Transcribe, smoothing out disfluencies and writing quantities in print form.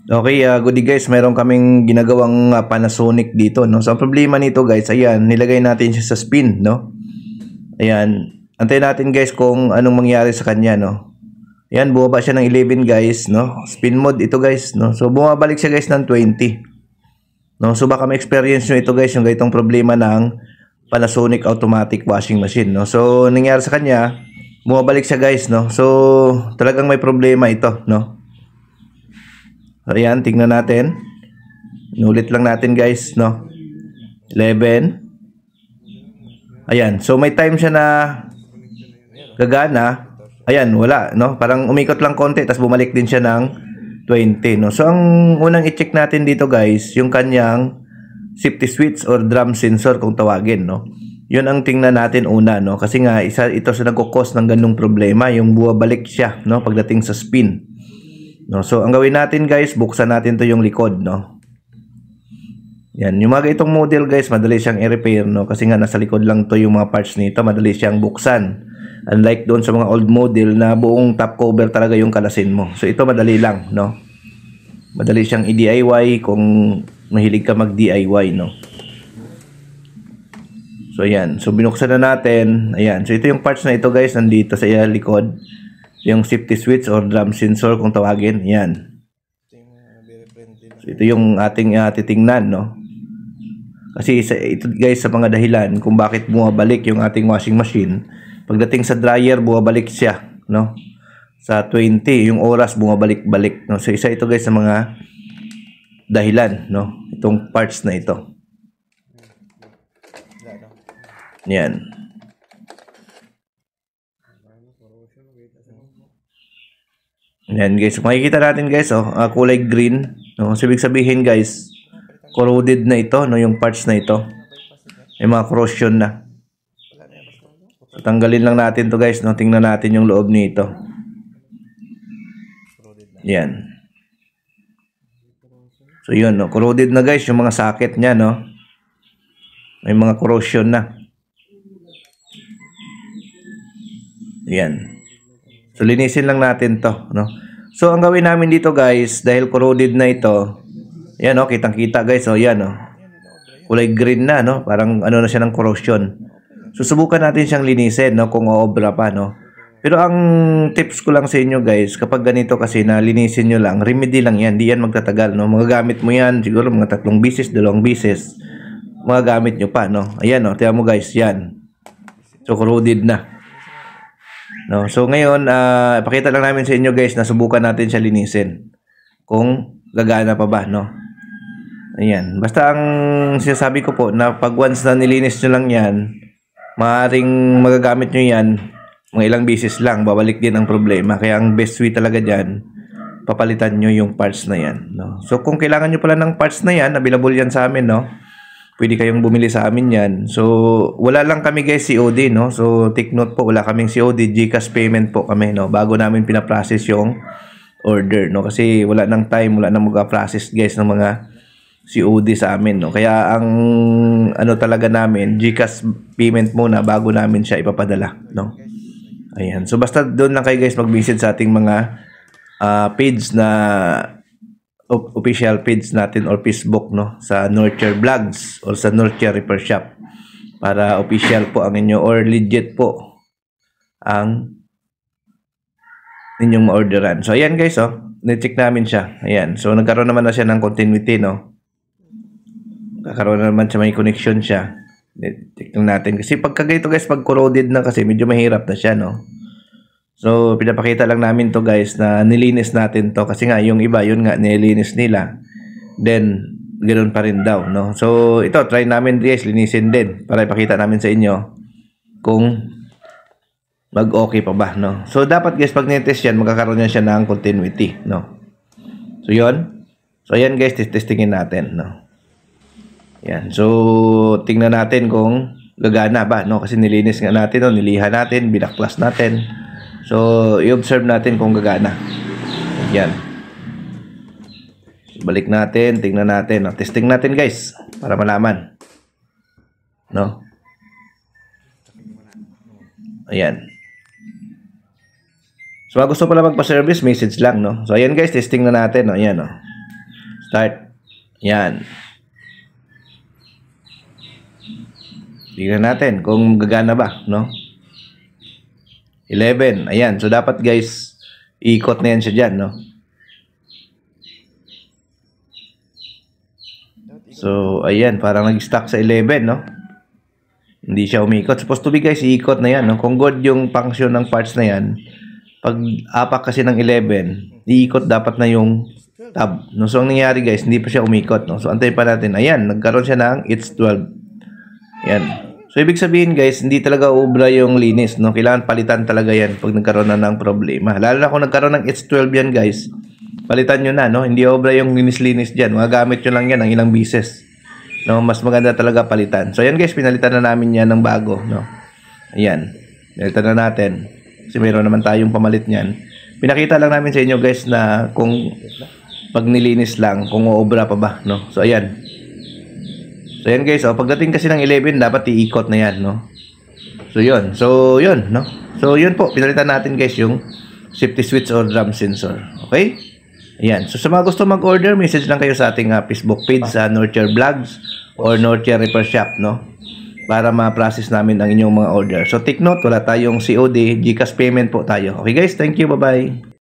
Okay, good day guys. Meron kaming ginagawang Panasonic dito, no. So ang problema nito guys, ayan, nilagay natin siya sa spin, no. Ayan, antayin natin guys kung anong mangyari sa kanya, no. Ayan, bumaba siya ng 11 guys, no. Spin mode ito guys, no. So bumabalik siya guys ng 20. No, so baka ma-experience nyo ito guys, yung ganitong problema ng Panasonic automatic washing machine, no. So nangyari sa kanya, bumabalik siya guys, no. So talagang may problema ito, no. Ayan, tingnan natin. Inulit lang natin guys, no. 11. Ayan, so may time siya na gagana. Ayan, wala, no. Parang umikot lang konti, tapos bumalik din siya ng 20, no. So ang unang i-check natin dito guys, yung kanyang safety switch or drum sensor kung tawagin, no. Yun ang tingnan natin una, no. Kasi nga isa ito sa nagko-cause ng ganung problema, yung buwabalik siya, no, pagdating sa spin. No, so ang gawin natin guys, buksan natin to yung likod, no. Yan, yung mga itong model guys, madali siyang i-repair, no, kasi nga nasa likod lang to yung mga parts nito, madali siyang buksan. Unlike doon sa mga old model na buong top cover talaga yung kalasin mo. So ito madali lang, no. Madali siyang i-DIY kung mahilig ka mag-DIY, no. So ayan, so binuksan na natin. Ayan, so ito yung parts na ito guys, nandito sa likod. Yung safety switch or drum sensor kung tawagin. Yan. So, ito yung ating titingnan, no. Kasi ito guys sa mga dahilan kung bakit bumabalik yung ating washing machine. Pagdating sa dryer, bumabalik siya, no. Sa 20, yung oras bumabalik-balik, no. So isa ito guys sa mga dahilan, no. Itong parts na ito. Yan. Yan guys, makikita natin guys, kulay green, no. So ibig sabihin guys, corroded na ito, no, yung parts na ito. May mga corrosion na. So tanggalin lang natin to guys, no. Tingnan natin yung loob nito. Yan. So yun, no, corroded na guys yung mga socket niya, no. May mga corrosion na. Yan. So linisin lang natin to, no. So ang gawin namin dito guys, dahil corroded na ito, yan, no, kitang-kita guys, yan, no. Kulay green na, no, parang ano na siya ng corrosion. So subukan natin siyang linisin, no, kung oobra pa, no. Pero ang tips ko lang sa inyo guys, kapag ganito kasi na linisin nyo lang, remedy lang yan, di yan magtatagal, no. Magagamit mo yan siguro mga 3 bisis, 2 bisis, magagamit nyo pa, no. Ayan, no, tingnan mo guys, yan. So corroded na. No, so ngayon, ipakita lang namin sa inyo guys na subukan natin siya linisin. Kung gagana pa ba, no? Ayan. Basta ang sinasabi ko po na pag once na nilinis nyo lang yan, maaaring magagamit nyo yan, mga ilang bisis lang, babalik din ang problema. Kaya ang best way talaga dyan, papalitan nyo yung parts na yan, no? So kung kailangan nyo pala ng parts na yan, available yan sa amin, no? Pwede kayong bumili sa amin yan. So, wala lang kami guys COD, no? So, take note po, wala kaming COD, GCash payment po kami, no? Bago namin pinaprocess yung order, no? Kasi wala nang time, wala nang mag-process guys ng mga COD sa amin, no? Kaya ang ano talaga namin, GCash payment muna bago namin siya ipapadala, no? Ayan. So, basta doon lang kayo guys mag-visit sa ating mga page na official page natin or Facebook, no, sa Nurture Vlogs or sa Nurture Repair Shop para official po ang inyo or legit po ang ninyong ma-orderan. So ayan guys, na-check namin siya. Ayan, so nagkaroon naman na siya ng continuity, no. Nagkaroon na naman siya, may connection siya. Check lang natin kasi pagka ganito guys, pag corroded na kasi medyo mahirap na siya, no. So, pinapakita lang namin to guys na nilinis natin to kasi nga yung iba, yun nga, nilinis nila. Then, ganoon pa rin daw, no? So, ito, try namin guys, linisin din para ipakita namin sa inyo kung mag-okay pa ba, no? So, dapat guys, pag nitest yan, magkakaroon yan siya ng continuity, no? So, yun. So, ayan guys, testingin natin, no? Yan. So, tingnan natin kung gagana ba, no? Kasi nilinis nga natin, no? Nilihan natin, binaklas natin. So, i-observe natin kung gagana. Yan. Balik natin, tingnan natin. No? Testing natin guys, para malaman. No? Ayan. So, gusto pala magpa-service, message lang, no? So, ayan guys, testing na natin, no? Ayan, no? Start. Yan. Tingnan natin kung gagana ba, no? 11. Ayan. So, dapat guys, ikot na yan siya dyan, no? So, ayan. Parang nag-stuck sa 11, no? Hindi siya umikot. Supposed to be guys, iikot na yan, no? Kung good yung function ng parts na yan, pag apak kasi ng 11, iikot dapat na yung tab. No? So, ang nangyari guys, hindi pa siya umikot, no? So, antayin pa natin. Ayan. Nagkaroon siya ng it's 12. Ayan. So, ibig sabihin guys, hindi talaga ubra yung linis, no? Kailangan palitan talaga yan pag nagkaroon na ng problema. Lalo na kung nagkaroon ng H12 yan guys, palitan nyo na, no? Hindi ubra yung linis-linis dyan. Magagamit nyo lang yan ng ilang bises. No? Mas maganda talaga palitan. So, yan guys, pinalitan na namin yan ng bago, no? Ayan. Pinalitan na natin. Kasi mayroon naman tayong pamalit niyan. Pinakita lang namin sa inyo guys na kung pag nilinis lang, kung uubra pa ba, no? So, ayan. So, yan guys, oh, pagdating kasi ng 11, dapat iikot na yan, no? So, yun. So, yun, no? So, yun po. Pinalitan natin guys yung safety switch or drum sensor. Okay? Ayan. So, sa mga gusto mag-order, message lang kayo sa ating Facebook page sa Northshire Vlogs or Northshire Repair Shop, no? Para ma-process namin ang inyong mga order. So, take note, wala tayong COD, GCash payment po tayo. Okay guys, thank you. Bye-bye.